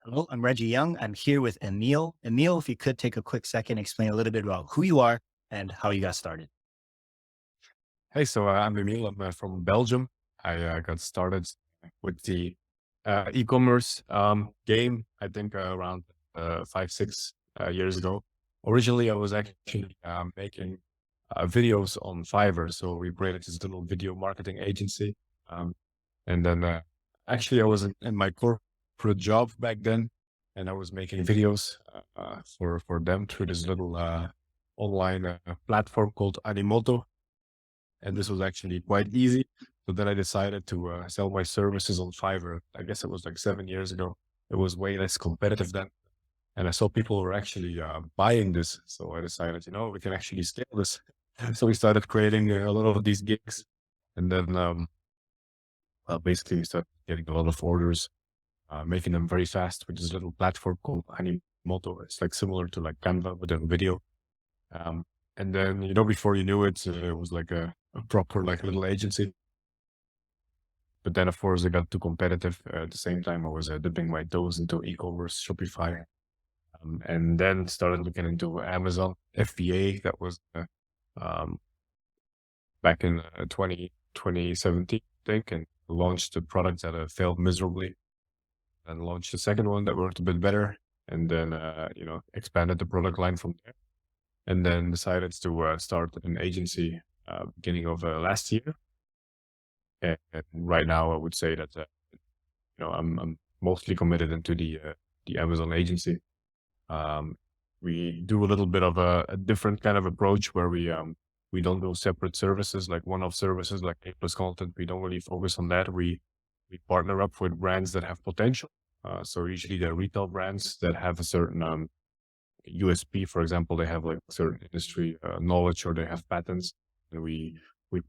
Hello, I'm Reggie Young. I'm here with Emil. Emil, if you could take a quick second, explain a little bit about who you are and how you got started. Hey, I'm Emiel. I'm from Belgium. I got started with the e-commerce game, I think around 5, 6 years ago. Originally, I was actually making videos on Fiverr. So we created this little video marketing agency. Um, and then actually, I was in my corporate job back then, and I was making videos for them through this little online platform called Animoto, and this was actually quite easy. So then I decided to sell my services on Fiverr. I guess it was like 7 years ago. It was way less competitive then. And I saw people were actually buying this. So I decided, we can actually scale this. So we started creating a lot of these gigs. And then basically we started getting a lot of orders, making them very fast with this little platform called Animoto. It's like similar to like Canva, but then video. Um, and then, before you knew it, it was like a proper like little agency. But then, of course, it got too competitive. At the same time, I was dipping my toes into e-commerce, Shopify, and then started looking into Amazon FBA. That was um, back in 2017, I think, and launched a product that failed miserably. And launched a second one that worked a bit better, and then expanded the product line from there. And then decided to start an agency beginning of last year. And right now, I would say that I'm mostly committed into the Amazon agency. Um, we do a little bit of a different kind of approach where we don't do separate services like one-off services like A plus content. We don't really focus on that. We partner up with brands that have potential. So usually they're retail brands that have a certain USP. For example, they have like certain industry knowledge or they have patents, and we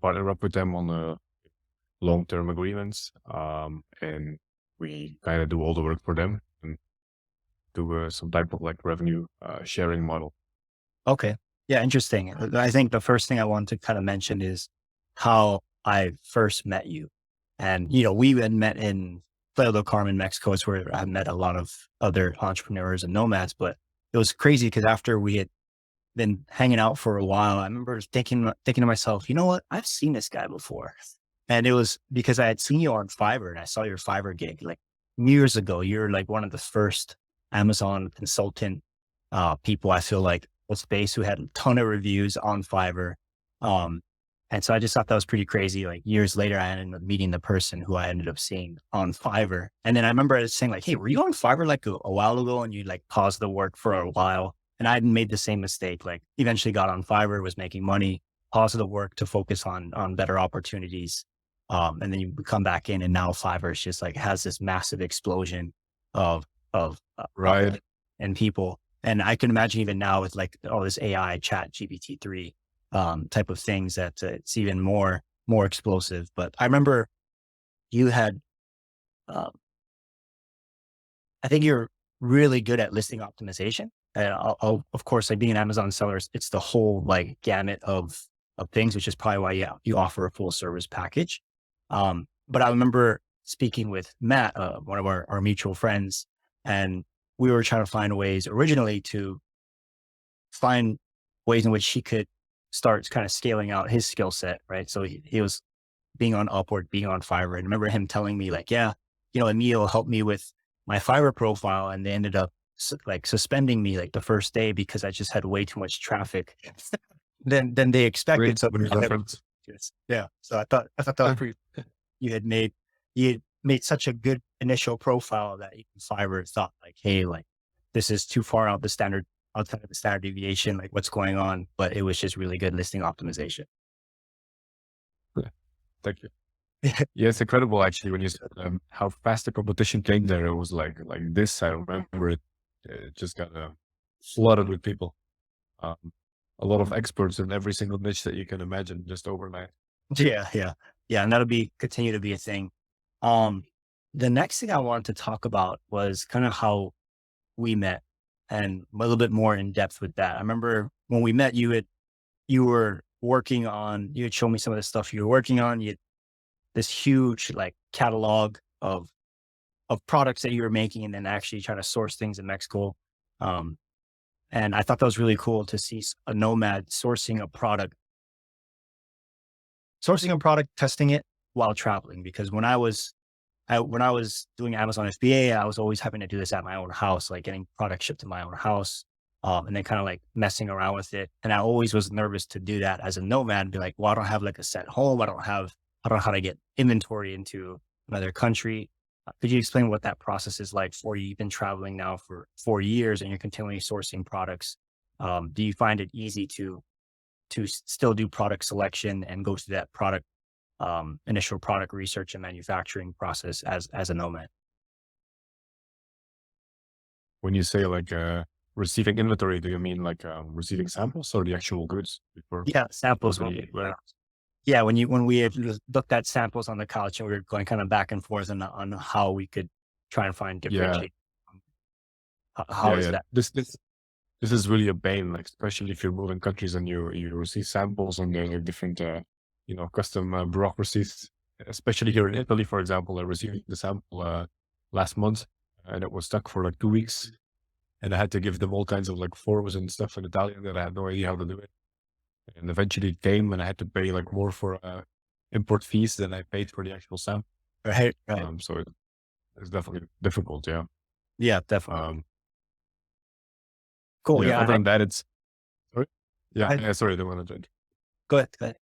partner up with them on a long-term agreements, and we kind of do all the work for them and do some type of like revenue sharing model. Okay. Yeah, interesting. I think the first thing I want to kind of mention is how I first met you. And, we had met in Playa del Carmen, Mexico. It's where I met a lot of other entrepreneurs and nomads. But it was crazy because after we had been hanging out for a while, I remember thinking to myself, you know what? I've seen this guy before. And it was because I had seen you on Fiverr and I saw your Fiverr gig like years ago. You're like one of the first Amazon consultant people I feel like with space who had a ton of reviews on Fiverr. Um, and so I just thought that was pretty crazy. Like years later, I ended up meeting the person who I ended up seeing on Fiverr. And then I remember I was saying like, hey, were you on Fiverr like a while ago? And you like paused the work for a while. And I had made the same mistake, like eventually got on Fiverr, was making money, paused the work to focus on better opportunities. And then you come back in and now Fiverr is just like has this massive explosion of Right. and people. And I can imagine even now with like all this AI chat GPT-3 type of things that it's even more explosive. But I remember you had, um, I think you're really good at listing optimization. And of course, like being an Amazon seller, it's the whole like gamut of things, which is probably why you offer a full service package. But I remember speaking with Matt, one of our mutual friends, and we were trying to find ways originally to find ways in which he could start kind of scaling out his skill set, right? So he was being on Upwork, being on Fiverr. And I remember him telling me like, yeah, Emil helped me with my Fiverr profile. And they ended up like suspending me like the first day because I just had way too much traffic than they expected. Great So reference. yeah. So I thought that was pretty, you had made, you had made such a good initial profile that even Fiverr thought like, hey, like this is too far outside of the standard deviation, like what's going on. But it was just really good listing optimization. Thank you. Yeah, it's incredible actually when you said how fast the competition came there. It was like this. I remember it just got flooded with people. Um, a lot of experts in every single niche that you can imagine just overnight. Yeah, yeah, yeah, and that'll be continue to be a thing. Um, the next thing I wanted to talk about was kind of how we met and a little bit more in depth with that. I remember when we met, you were working on, you had shown me some of the stuff you were working on. You had this huge like catalog of products that you were making and then actually trying to source things in Mexico. Um, and I thought that was really cool to see a nomad sourcing a product, testing it while traveling. Because when I was doing Amazon FBA, I was always having to do this at my own house, like getting product shipped to my own house, and then kind of like messing around with it. And I always was nervous to do that as a nomad and be like, well, I don't have like a set home. I don't know how to get inventory into another country. Could you explain what that process is like for you? You've been traveling now for 4 years and you're continually sourcing products. Do you find it easy to still do product selection and go through that initial product research and manufacturing process as a nomad? When you say like receiving inventory, do you mean like receiving samples or the actual goods before Yeah, before samples. the warehouse? Yeah, when we had looked at samples on the couch and we were going kind of back and forth on how we could try and find Yeah, differentiate. How yeah, is yeah. that? This is really a bane, like especially if you're moving countries and you receive samples and there's like different custom bureaucracies. Especially here in Italy, for example, I received the sample last month and it was stuck for like 2 weeks, and I had to give them all kinds of like forms and stuff in Italian that I had no idea how to do it. And eventually it came and I had to pay like more for import fees than I paid for the actual sample. Right, right. So it's definitely difficult. Yeah. Yeah, definitely. Um, Cool. yeah. Yeah, Other than that, it's sorry? Yeah. I, Yeah. Sorry, I don't want to judge. go ahead. Go ahead.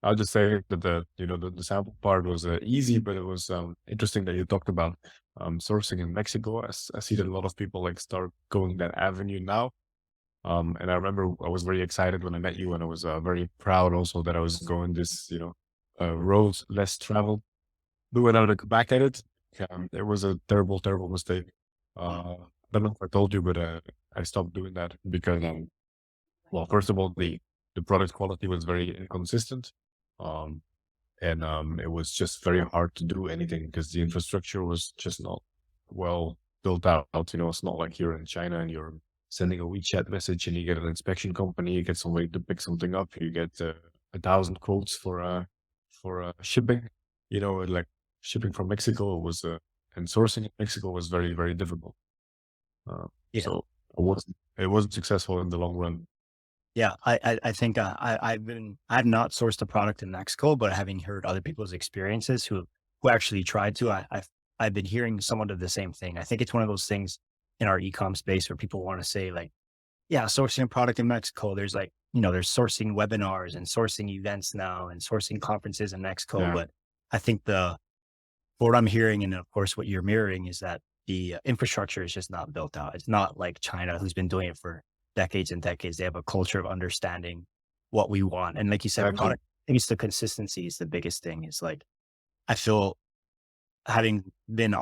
I'll just say that the sample part was easy, but it was interesting that you talked about sourcing in Mexico. I see that a lot of people like start going that avenue now. And I remember I was very excited when I met you, and I was very proud also that I was going this, road less traveled. But when I look back at it, it was a terrible, terrible mistake. I don't know if I told you, but I stopped doing that because, well, first of all, the product quality was very inconsistent. Um, and it was just very hard to do anything because the infrastructure was just not well built out. It's not like you're in China and you're sending a WeChat message and you get an inspection company, you get somebody to pick something up, you get 1,000 quotes for shipping. Like shipping from Mexico was and sourcing in Mexico was very, very difficult. Yeah. So it wasn't successful in the long run. Yeah, I think I have not sourced a product in Mexico, but having heard other people's experiences who actually tried to, I've been hearing somewhat of the same thing. I think it's one of those things in our ecom space where people want to say like, yeah, sourcing a product in Mexico. There's like, there's sourcing webinars and sourcing events now and sourcing conferences in Mexico. Yeah, But I think what I'm hearing, and of course what you're mirroring, is that the infrastructure is just not built out. It's not like China, who's been doing it for decades and decades. They have a culture of understanding what we want. And like you said, exactly. product, I think it's the consistency is the biggest thing. It's like, I feel having been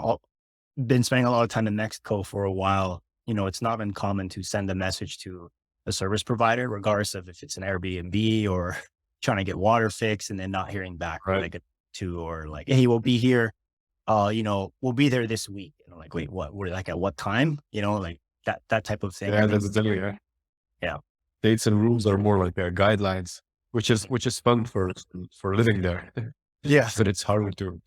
spending a lot of time in Mexico for a while, it's not uncommon to send a message to a service provider, regardless of if it's an Airbnb or trying to get water fixed and then not hearing back for Right. like or like, hey, we'll be here. We'll be there this week. And I'm like, wait, what? We're like at what time? Like that type of thing. I Yeah, think, that's exactly. Yeah. yeah, Dates and rules are more like guidelines, which is fun for living there. yeah, But it's harder to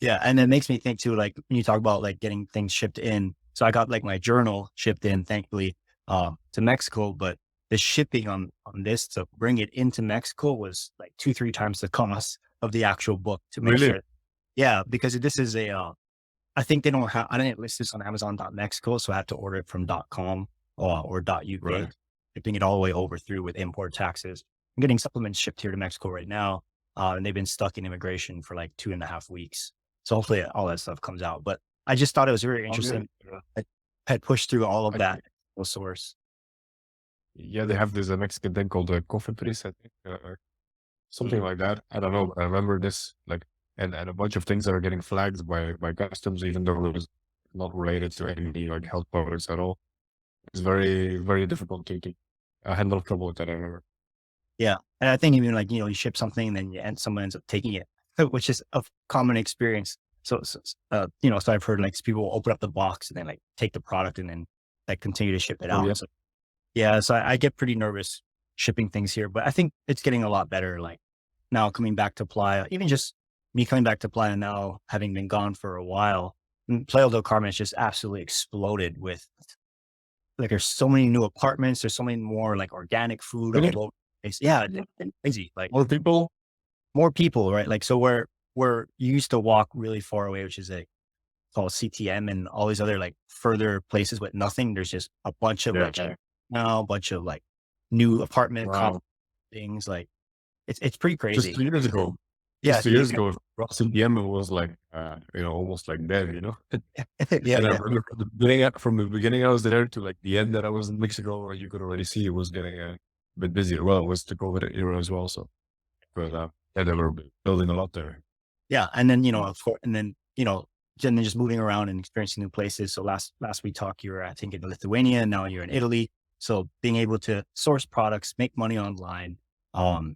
yeah. And it makes me think too, like when you talk about like getting things shipped in. So I got like my journal shipped in, thankfully, to Mexico, but the shipping on this to bring it into Mexico was like 2, 3 times the cost of the actual book to make really sure. Yeah, because this is I think they don't have, I didn't list this on Amazon.Mexico, so I had to order it from .com or .UK, right. shipping it all the way over through with import taxes. I'm getting supplements shipped here to Mexico right now, and they've been stuck in immigration for like 2.5 weeks. So hopefully all that stuff comes out. But I just thought it was very Oh, yeah. interesting. I had pushed through all of I, that source. yeah, they have this Mexican thing called coffee I think, something Mhm. like that. I don't know, but I remember this and a bunch of things that are getting flagged by customs, even though it was not related to any like health products at all. It's very, very difficult I had a lot of trouble with that. I remember. Yeah. And I think even like, you ship something and then someone ends up taking it, which is a common experience. So I've heard like people will open up the box and then like take the product and then like continue to ship it Oh out. yeah, So yeah, so I get pretty nervous shipping things here, but I think it's getting a lot better. Like now coming back to Playa, even just, me coming back to Playa now, having been gone for a while, Playa del Carmen has just absolutely exploded with like there's so many new apartments, there's so many more like organic food Really? all over the place. Yeah, it's crazy. Like More people? more people, right? Like so where you used to walk really far away, which is like called CTM and all these other like further places with nothing. There's just a bunch of Yeah. like now, a bunch of like new apartment Wow. things. Like it's pretty Just crazy. 2 years ago. Yeah, Just two so years ago, Russell Yemen was like, almost like dead, you know? yeah, And I yeah. remember from the beginning I was there to like the end that I was in Mexico, where you could already see it was getting a bit busier. Well, it was the COVID era as well. So, but yeah, they were building a lot there. Yeah, and then, Mm. of course, and then, then just moving around and experiencing new places. So last we talked, you were, I think, in Lithuania, and now you're in Italy. So being able to source products, make money online, um,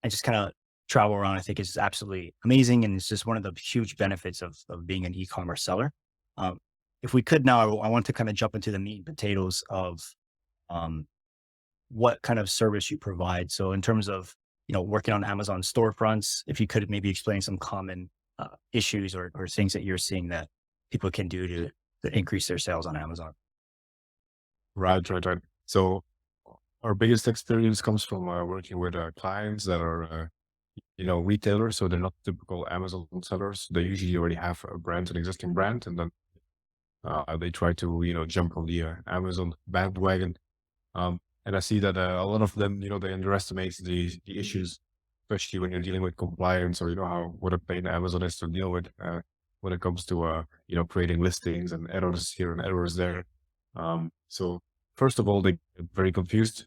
and just kind of travel around, I think is absolutely amazing. And it's just one of the huge benefits of being an e-commerce seller. Um, if we could now, I want to kind of jump into the meat and potatoes of um, what kind of service you provide. So in terms of, working on Amazon storefronts, if you could maybe explain some common issues or things that you're seeing that people can do to increase their sales on Amazon. Right, right, right. So our biggest experience comes from working with clients that are, retailers. So they're not typical Amazon sellers. They usually already have a brand, an existing brand, and then they try to, jump on the Amazon bandwagon. And I see that a lot of them, they underestimate the issues, especially when you're dealing with compliance, or what a pain Amazon is to deal with when it comes to creating listings and errors here and errors there. So first of all, they get very confused,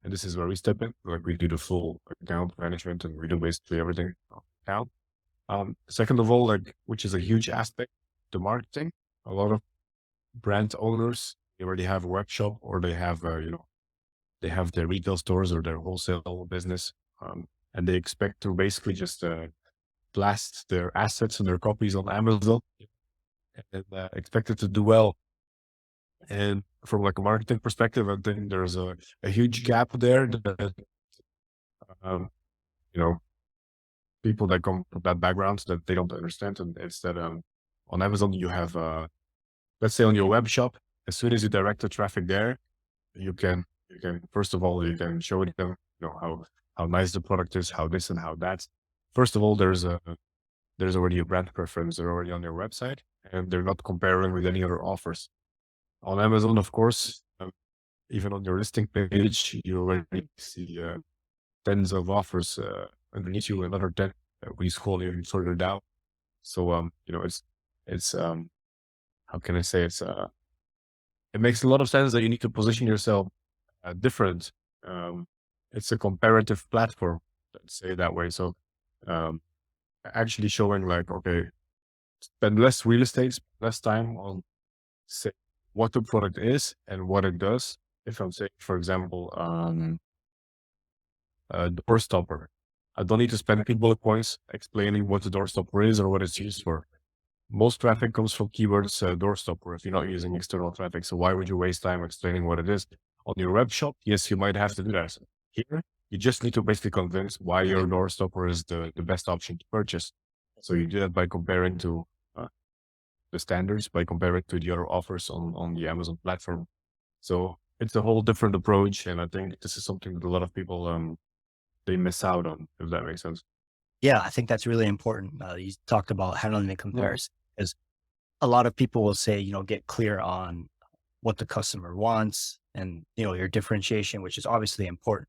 and this is where we step in. Like, we do the full account management, and we do basically everything on account. Second of all, like, which is a huge aspect, the marketing. A lot of brand owners, they already have a web shop, or they have they have their retail stores or their wholesale business, and they expect to basically just blast their assets and their copies on Amazon, and expect it to do well. And from like a marketing perspective, I think there's a huge gap there that, um, you know, people that come from that background, that they don't understand. And it's that on Amazon, you have, let's say on your web shop, as soon as you direct the traffic there, you can first of all, you can show them, how nice the product is, how this and how that. First of all, there's already a brand preference. They're already on your website, and they're not comparing with any other offers. On Amazon, of course, even on your listing page, you already see tens of offers underneath you, another 10 we scroll even further down. So, it's how can I say, it makes a lot of sense that you need to position yourself different. Um, it's a comparative platform, let's say it that way. So, um, actually showing like, okay, spend less real estate, spend less time on say what the product is and what it does. If I'm saying, for example, a door stopper, I don't need to spend big bullet points explaining what the door stopper is or what it's used for. Most traffic comes from keywords door stopper if you're not using external traffic. So why would you waste time explaining what it is? On your web shop, yes, you might have to do that. Here, you just need to basically convince why your door stopper is the best option to purchase. So you do that by comparing to the standards, by comparing to the other offers on the Amazon platform. So it's a whole different approach. And I think this is something that a lot of people, they miss out on, if that makes sense. Yeah, I think that's really important. You talked about handling the Yeah. comparison because a lot of people will say, get clear on what the customer wants and, your differentiation, which is obviously important.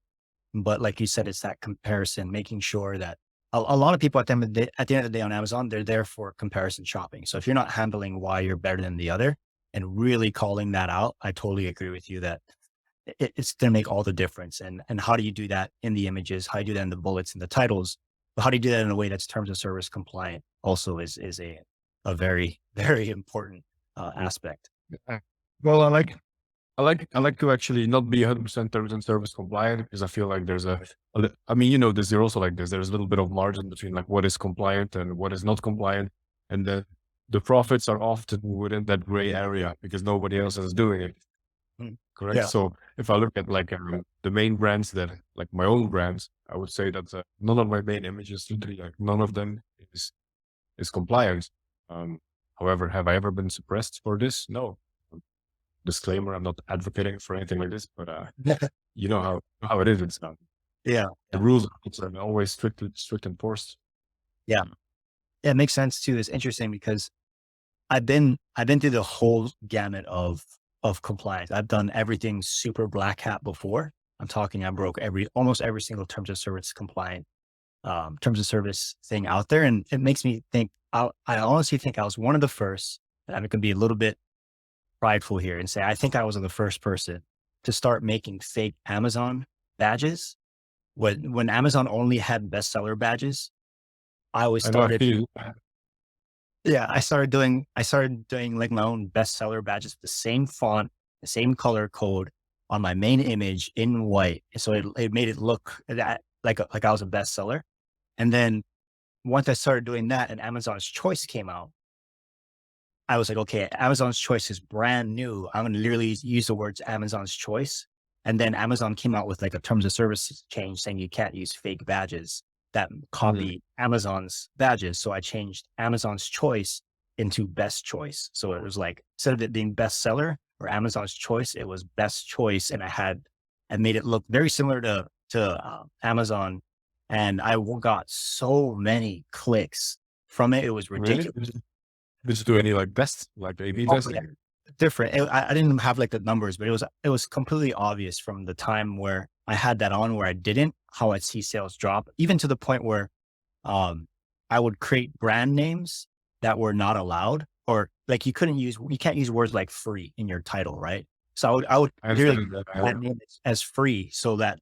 But like you said, it's that comparison, making sure that a lot of people at the end of the day on Amazon, they're there for comparison shopping. So if you're not handling why you're better than the other and really calling that out, I totally agree with you that it's going to make all the difference. And how do you do that in the images? How do you do that in the bullets and the titles? But how do you do that in a way that's terms of service compliant? Also, is a very very important aspect. Yeah. Well, I like to actually not be 100% terms and service compliant, because I feel like there's I mean, there's also like this, there's a little bit of margin between like what is compliant and what is not compliant. And the profits are often within that gray area because nobody else is doing it. Mm. Correct. Yeah. So if I look at like the main brands that like my own brands, I would say that none of my main images, literally like none of them is compliant. Um, However, have I ever been suppressed for this? No. Disclaimer: I'm not advocating for anything like this, but you know how it is. It's Yeah. the Yeah. rules are always strict enforced. Yeah. Yeah. It makes sense too. It's interesting because I've been through the whole gamut of compliance. I've done everything super black hat before. I'm talking, I broke almost every single terms of service compliant terms of service thing out there. And it makes me think, I honestly think I was one of the first, and I'm going to be a little bit prideful here and say, I think I was the first person to start making fake Amazon badges. When Amazon only had bestseller badges, I always I know I started, feel yeah, I started doing like my own bestseller badges, the same font, the same color code on my main image in white. So it made it look that like I was a bestseller. And then once I started doing that and Amazon's Choice came out, I was like, okay, Amazon's Choice is brand new. I'm going to literally use the words Amazon's Choice. And then Amazon came out with like a terms of service change saying you can't use fake badges that mm, copy Amazon's badges. So I changed Amazon's Choice into Best Choice. So it was like, instead of it being bestseller or Amazon's Choice, it was Best Choice. And I made it look very similar to Amazon. And got so many clicks from it. It was really. ridiculous. Did you do any like tests, like A/B Oh, yeah. testing? Different. I didn't have like the numbers, but it was completely obvious from the time where I had that on where I didn't, how I'd see sales drop, even to the point where um I would create brand names that were not allowed, or like you can't use words like free in your title, right? So I would I literally understand that. brand name it as free so that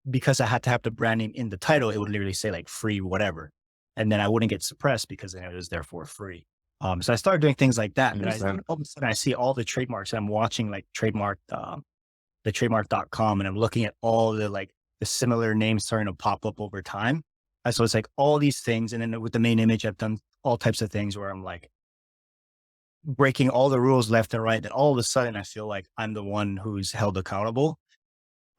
because I had to have the brand name in the title, it would literally say like free whatever. And then I wouldn't get suppressed because then it was therefore free. So I started doing things like I that. Then understand. all of a sudden I see all the trademarks. I'm watching like the trademark.com, and I'm looking at all the like the similar names starting to pop up over time. So it's like all these things. And then with the main image, I've done all types of things where I'm like breaking all the rules left and right. That all of a sudden I feel like I'm the one who's held accountable,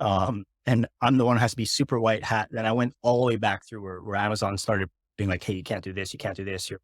and I'm the one who has to be super white hat. Then I went all the way back through where Amazon started being like, hey, you can't do this. You can't do this. Your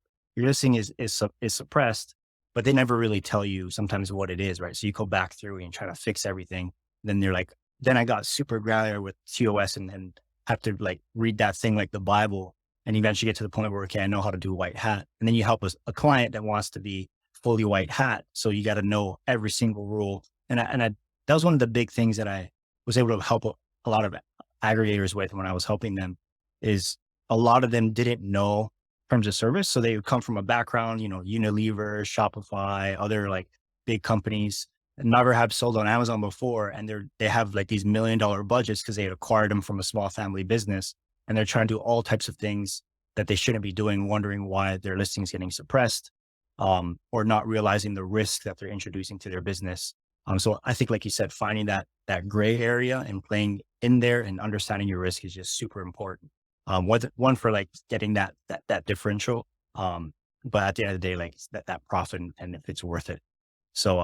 listing is suppressed, but they never really tell you sometimes what it is. Right. So you go back through and try to fix everything. Then you're like, then I got super granular with TOS and have to like read that thing like the Bible and eventually get to the point where, okay, I know how to do white hat. And then you help a client that wants to be fully white hat. So you got to know every single rule. That was one of the big things that I was able to help a lot of aggregators with when I was helping them, is a lot of them didn't know terms of service. So they would come from a background, Unilever, Shopify, other like big companies, and never have sold on Amazon before. And they have like these $1 million budgets because they had acquired them from a small family business. And they're trying to do all types of things that they shouldn't be doing, wondering why their listings getting suppressed, or not realizing the risk that they're introducing to their business. So I think, like you said, finding that gray area and playing in there and understanding your risk is just super important. One for like getting that differential. But at the end of the day, like that profit and if it's worth it. So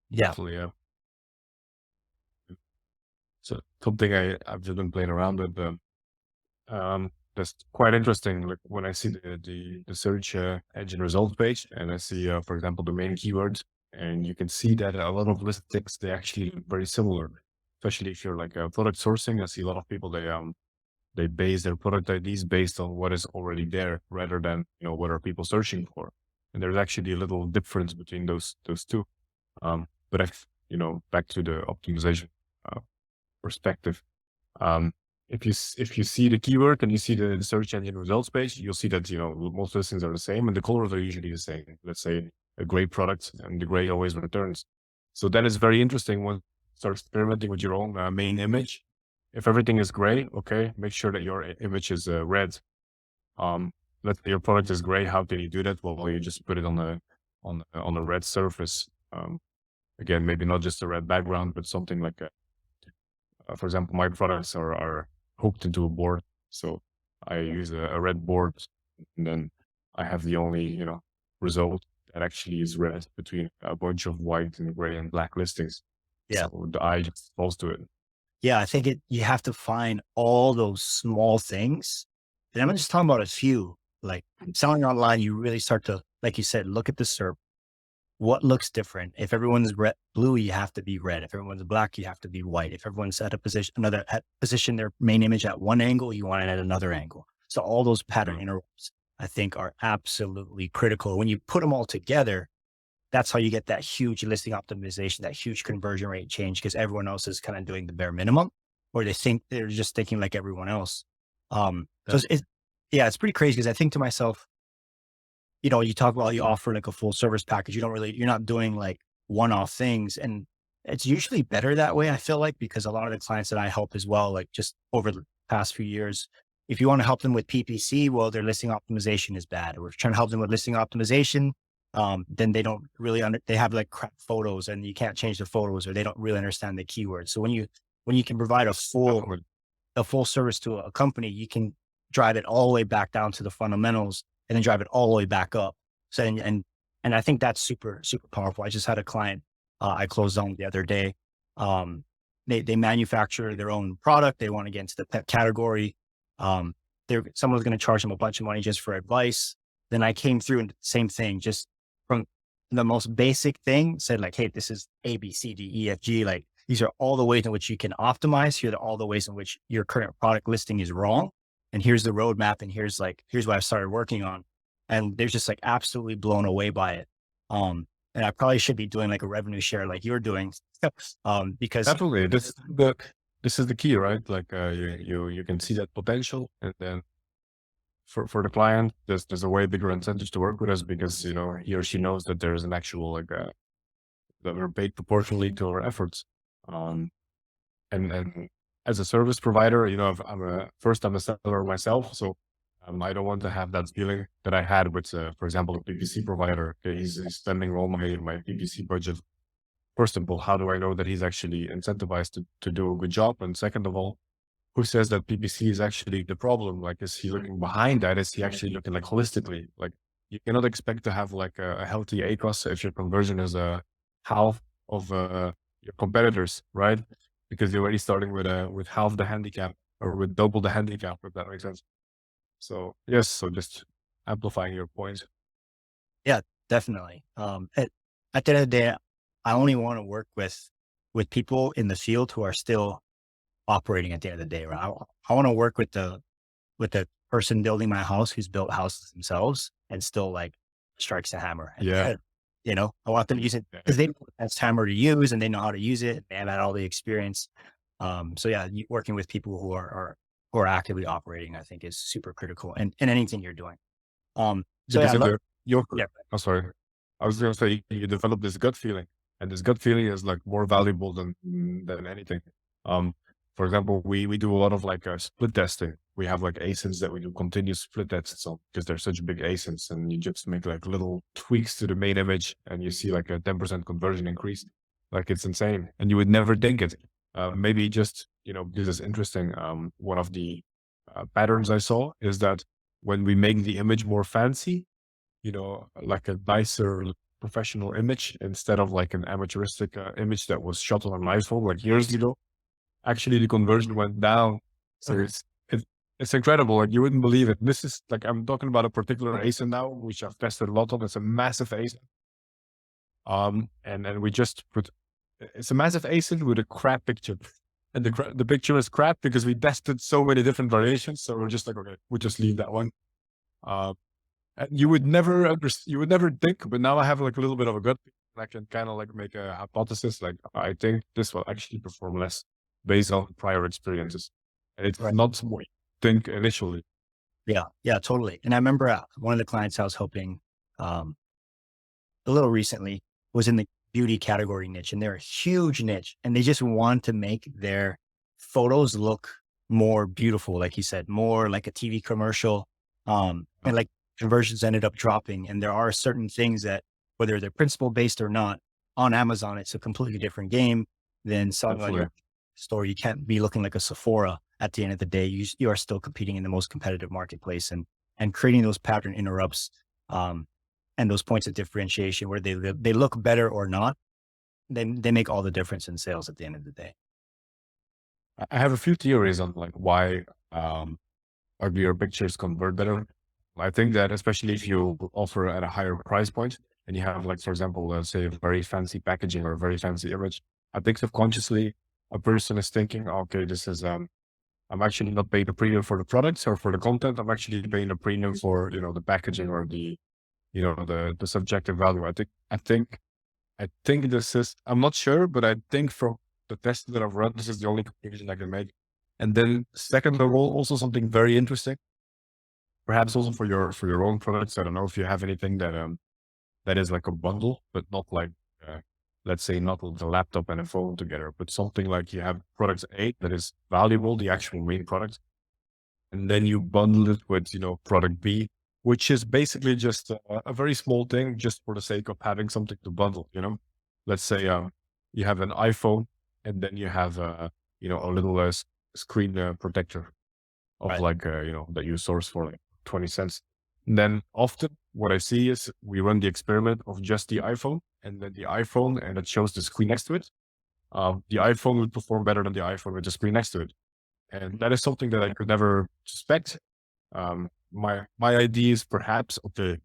yeah, Definitely, yeah. So something I've just been playing around with. That's quite interesting. Like when I see the search engine results page, and I see, for example, the main keywords, and you can see that a lot of listings they actually look very similar. Especially if you're like product sourcing, I see a lot of people they base their product IDs based on what is already there, rather than what are people searching for. And there's actually a little difference between those two. But back to the optimization uh, perspective. Um, if you see the keyword and you see the search engine results page, you'll see that most listings are the same and the colors are usually the same. Let's say a gray product, and the gray always returns. So that is very interesting when you start experimenting with your own main image. If everything is gray, okay, make sure that your image is red. Let's say your product is gray. How can you do that? Well, you just put it on a red surface. Again, maybe not just a red background, but something like for example, my products are hooked into a board. So I use a red board, and then I have the only, result that actually is red between a bunch of white and gray and black listings. yeah, So the eye just falls to it. yeah. I think you have to find all those small things And I'm just talking about a few. Like selling online, you really start to, like you said, look at the SERP. What looks different? If everyone's blue, you have to be red. If everyone's black, you have to be white. If everyone's at a position, position their main image at one angle, you want it at another angle. So all those pattern Mhm. interrupts, I think, are absolutely critical. When you put them all together, that's how you get that huge listing optimization, that huge conversion rate change, because everyone else is kind of doing the bare minimum, or they think they're just thinking like everyone else. So Yeah. yeah, it's pretty crazy because I think to myself, you talk about you offer like a full service package. You're not doing like one-off things. And it's usually better that way, I feel like, because a lot of the clients that I help as well, like just over the past few years, if you want to help them with PPC, well, their listing optimization is bad. Or we're trying to help them with listing optimization. Then they don't really they have like crap photos and you can't change the photos, or they don't really understand the keywords. So when you can provide Definitely. a full service to a company, you can drive it all the way back down to the fundamentals and then drive it all the way back up. So, and I think that's super, super powerful. I just had a client, I closed on the other day. Um, they manufacture their own product. They want to get into the pet category. Um, someone's going to charge them a bunch of money just for advice. Then I came through and same thing, just from the most basic thing, said like, hey, this is A, B, C, D, E, F, G. Like, these are all the ways in which you can optimize. Here are all the ways in which your current product listing is wrong. And here's the roadmap. And here's what I started working on. And they're just like absolutely blown away by it. And I probably should be doing like a revenue share like you're doing. Because Definitely. This is the key, right? Like you can see that potential, and then for the client, there's a way bigger incentive to work with us because he or she knows that there is an actual that we're paid proportionally to our efforts. Um, and as a service provider, if I'm a seller myself, so I don't want to have that feeling that I had with, for example, a PPC provider. Okay, he's spending all my PPC budget. First of all, how do I know that he's actually incentivized to do a good job? And second of all, who says that PPC is actually the problem? Like, is he looking behind that? Is he actually looking like holistically? Like, you cannot expect to have like a healthy ACOS if your conversion is half of your competitors, right? Because you're already starting with half the handicap or with double the handicap, if that makes sense. So yes, so just amplifying your point. yeah, definitely. At the end of the day, I only want to work with people in the field who are still operating at the end of the day, right? I want to work with the person building my house who's built houses themselves and still like strikes the hammer. Yeah. I want them to use it Yeah. because they know the best hammer to use and they know how to use it. They have had all the experience. So yeah, working with people who are actively operating, I think is super critical in anything you're doing. So yeah, Because your, yeah, oh, sorry. I was going to say you develop this gut feeling, and this gut feeling is like more valuable than anything. Um, for example, we do a lot of like split testing. We have like ASINs that we do continuous split tests on because they're such big ASINs, and you just make like little tweaks to the main image, and you see like a 10% conversion increase. Like it's insane, and you would never think it. Maybe just this is interesting. One of the patterns I saw is that when we make the image more fancy, like a nicer professional image instead of like an amateuristic image that was shot on an iPhone like years ago, actually the conversion went down. So it's incredible. Like you wouldn't believe it. This is like, I'm talking about a particular ASIN now, which I've tested a lot on. It's a massive ASIN. And we just put, it's a massive ASIN with a crap picture. And the picture is crap because we tested so many different variations. So we're just like, okay, we'll just leave that one. Uh, and you would never think, but now I have like a little bit of a gut feeling. I can kind of like make a hypothesis. Like I think this will actually perform less based on prior experiences. And it's right. not what you think initially. Yeah, yeah, totally. And I remember one of the clients I was helping um, a little recently was in the beauty category niche, and they're a huge niche, and they just want to make their photos look more beautiful, like you said, more like a TV commercial. Uh, And like conversions ended up dropping, and there are certain things that, whether they're principle based or not, on Amazon, it's a completely different game than selling on Definitely. your store. You can't be looking like a Sephora at the end of the day. You are still competing in the most competitive marketplace, and creating those pattern interrupts. Um, and those points of differentiation where they look better or not, they make all the difference in sales at the end of the day. I have a few theories on like why um, uglier pictures convert better. I think that especially if you offer at a higher price point and you have like, for example, let's say a very fancy packaging or a very fancy image, I think subconsciously a person is thinking, okay, this is, I'm actually not paying a premium for the products or for the content. I'm actually paying a premium for, the packaging or the subjective value. I think this is, I'm not sure, but I think from the tests that I've run, this is the only conclusion I can make. And then second of all, also something very interesting, perhaps also for your own products. I don't know if you have anything that is like a bundle, but not like, let's say not the laptop and a phone together, but something like you have product A that is valuable, the actual main product, and then you bundle it with, product B, which is basically just a very small thing just for the sake of having something to bundle. Let's say, you have an iPhone and then you have, a little screen protector of Right. like, that you source for like 20 cents. And then often what I see is we run the experiment of just the iPhone and then the iPhone and it shows the screen next to it. The iPhone would perform better than the iPhone with the screen next to it. And that is something that I could never suspect. My idea is perhaps, okay,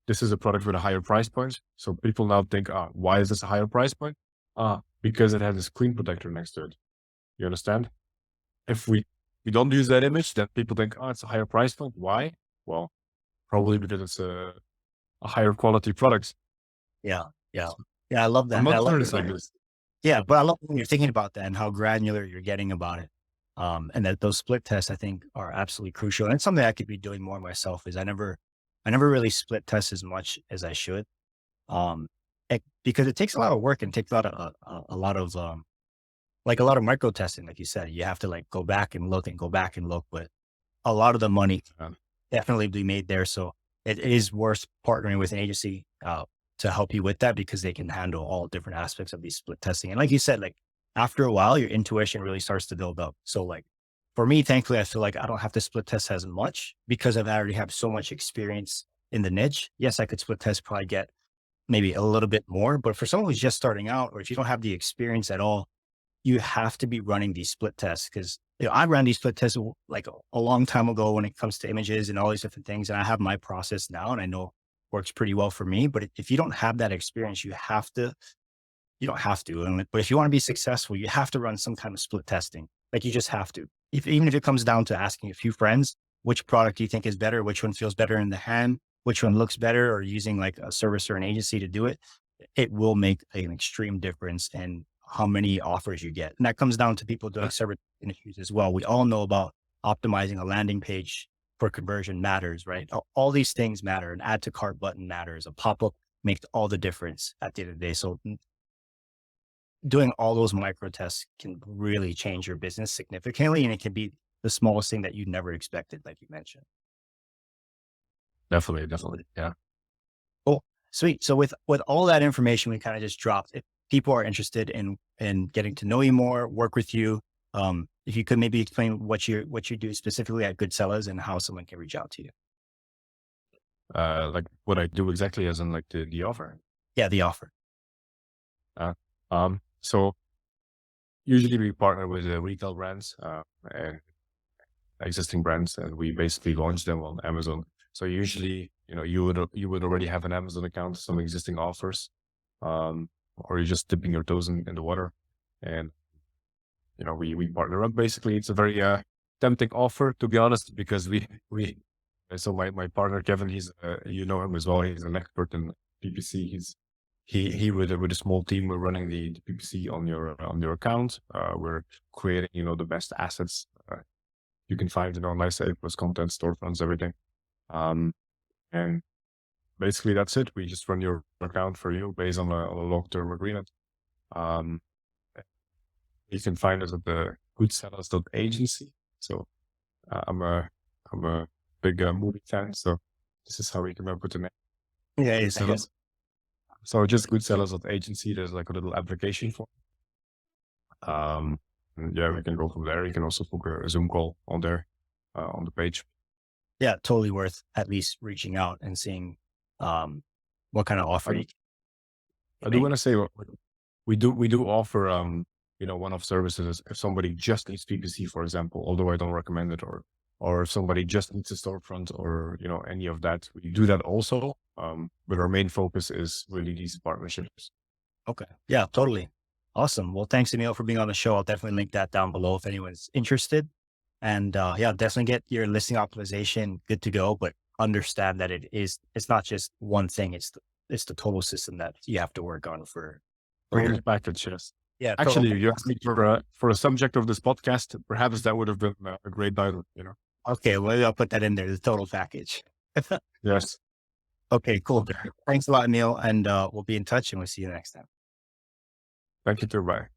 this is a product with a higher price point. So people now think, why is this a higher price point? Because it has a screen protector next to it. You understand? If we don't use that image, then people think, it's a higher price point. Why? Well, probably because it's a higher quality product. Yeah. Yeah. Yeah. I love I'm that. And I not love sure it's like this. Yeah, but I love when you're thinking about that and how granular you're getting about it. And that those split tests I think are absolutely crucial. And it's something I could be doing more myself is I never really split test as much as I should. Because it takes a lot of work and takes a lot of, like a lot of micro testing, like you said, you have to like go back and look and go back and look, but a lot of the money Um, definitely be made there. So it is worth partnering with an agency to help you with that because they can handle all different aspects of these split testing. And like you said, like after a while, your intuition really starts to build up. So like for me, thankfully, I feel like I don't have to split test as much because I've already have so much experience in the niche. Yes, I could split test, probably get maybe a little bit more, but for someone who's just starting out, or if you don't have the experience at all, you have to be running these split tests because I ran these split tests like a long time ago when it comes to images and all these different things. And I have my process now and I know works pretty well for me. But if you don't have that experience, you don't have to. But if you want to be successful, you have to run some kind of split testing. Like you just have to. Even if it comes down to asking a few friends, which product do you think is better? Which one feels better in the hand? Which one looks better? Or using like a service or an agency to do it, it will make an extreme difference in how many offers you get. And that comes down to people doing service industries as well. We all know about optimizing a landing page for conversion matters, right? All these things matter. An add to cart button matters. A pop up makes all the difference at the end of the day. So doing all those micro tests can really change your business significantly. And it can be the smallest thing that you never expected, like you mentioned. Definitely, definitely. Yeah. Cool. Sweet. So with all that information we kind of just dropped, if people are interested in getting to know you more, work with you, if you could maybe explain what you do specifically at Good Sellers and how someone can reach out to you. Like what I do exactly as in like the offer. Yeah, the offer. Uh, so usually we partner with retail brands, and existing brands, and we basically launch them on Amazon. So usually, you would already have an Amazon account, some existing offers, or you're just dipping your toes in the water, and we partner up. Basically, it's a very tempting offer, to be honest, because we. So my partner Kevin, he's you know him as well. He's an expert in PPC. He with a small team, we're running the PPC on your account. We're creating the best assets you can find it on Lifesafe plus content, storefronts, everything. Um, and basically that's it. We just run your account for you based on a long-term agreement. Um, you can find us at the goodsellers.agency. So I'm a big movie fan. So this is how we came up with the name. Yeah, Good yeah. Sellers. So just goodsellers.agency. There's like a little application form. And yeah, we can go from there. You can also book a Zoom call on there, on the page. Yeah, totally worth at least reaching out and seeing what kind of offer you I can do make. want to say we do offer one-off services if somebody just needs PPC, for example, although I don't recommend it, or or if somebody just needs a storefront or, any of that, we do that also. But our main focus is really these partnerships. Okay. Yeah, totally. Awesome. Well, thanks, Emil, for being on the show. I'll definitely link that down below if anyone's interested. And yeah, definitely get your listing optimization good to go, but understand that it's not just one thing. It's the total system that you have to work on for your, Total package, yes. yeah, total. Actually, you asked me for a subject of this podcast. Perhaps that would have been a great title. Okay. Well, I'll put that in there, the total package. Yes. Okay, cool. Thanks a lot, Emil. And we'll be in touch and we'll see you next time. Thank you too. Bye.